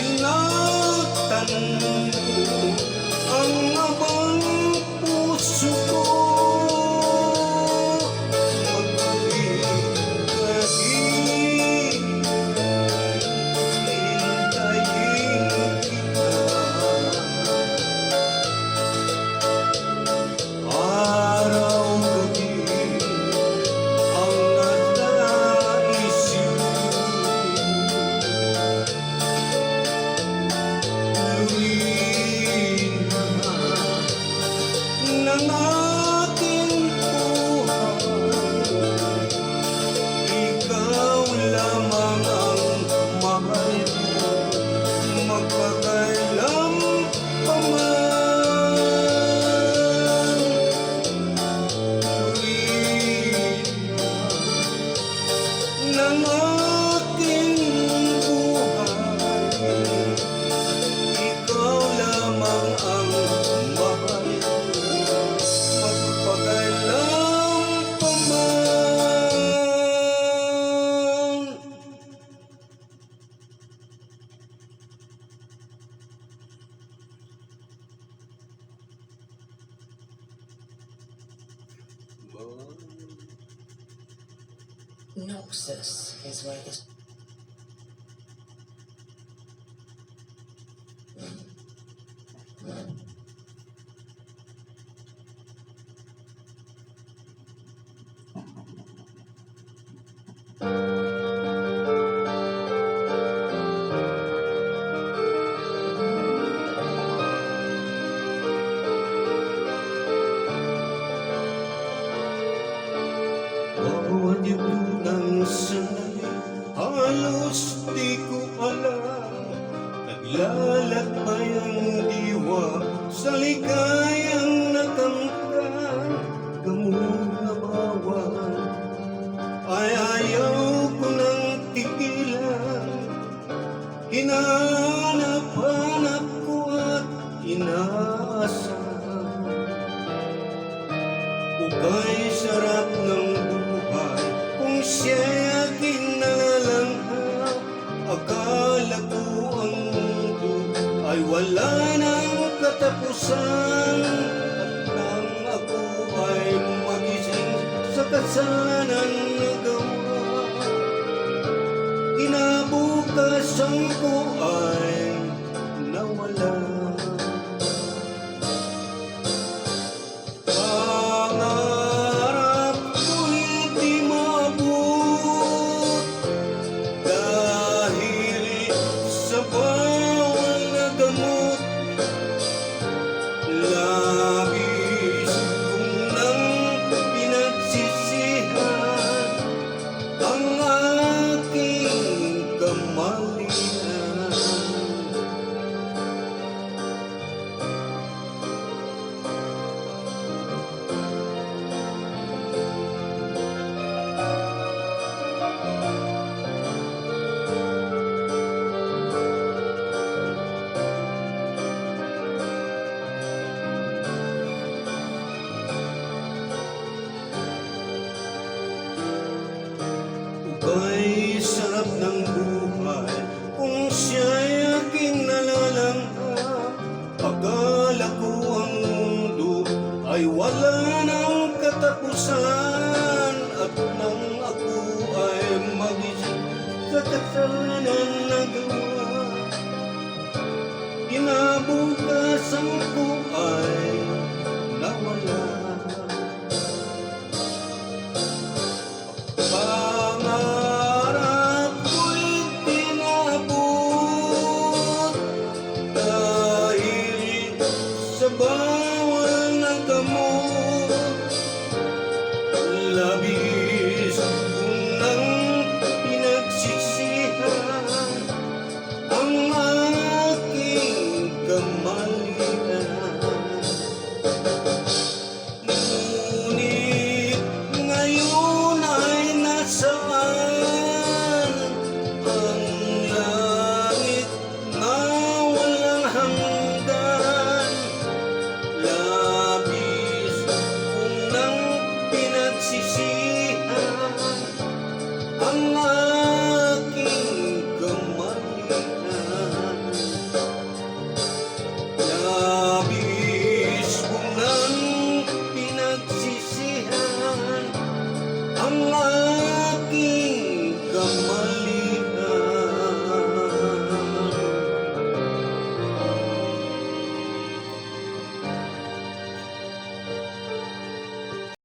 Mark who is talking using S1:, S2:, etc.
S1: Ingatan ang abang puso ko. Ng aking buhay, ikaw lamang ang mahal ko, magpakailan pa man. Ng aking buhay, ikaw lamang ang mahal ko, magpakailan pa man.
S2: Noxus is where this.
S1: Bawat yugto ng sanay, halos di ko alam. Naglalakbay ang diwa sa ligayang nakamtan. Kamuna bawat ay ayaw ko nang tigilan. Hinahanap-hanap ko at inaasahan. Ukay sarap ng buhay kung siya'y aking nalanghap. Akala ko ang mundo ay wala ng katapusan. At nang ako ay magising sa kasalanan na gawa, kinabukasan ko ay nawala. Pangarap ko'y di maabot dahil sa bawal na gamot. Labis kong nang pinagsisihan ang aking kamalian. Ukay sarap ng buhay kung siya'y aking nalalanghap. Akala ko ang mundo ay wala ng katapusan. At nang ako ay magising sa kasalanan na gawa,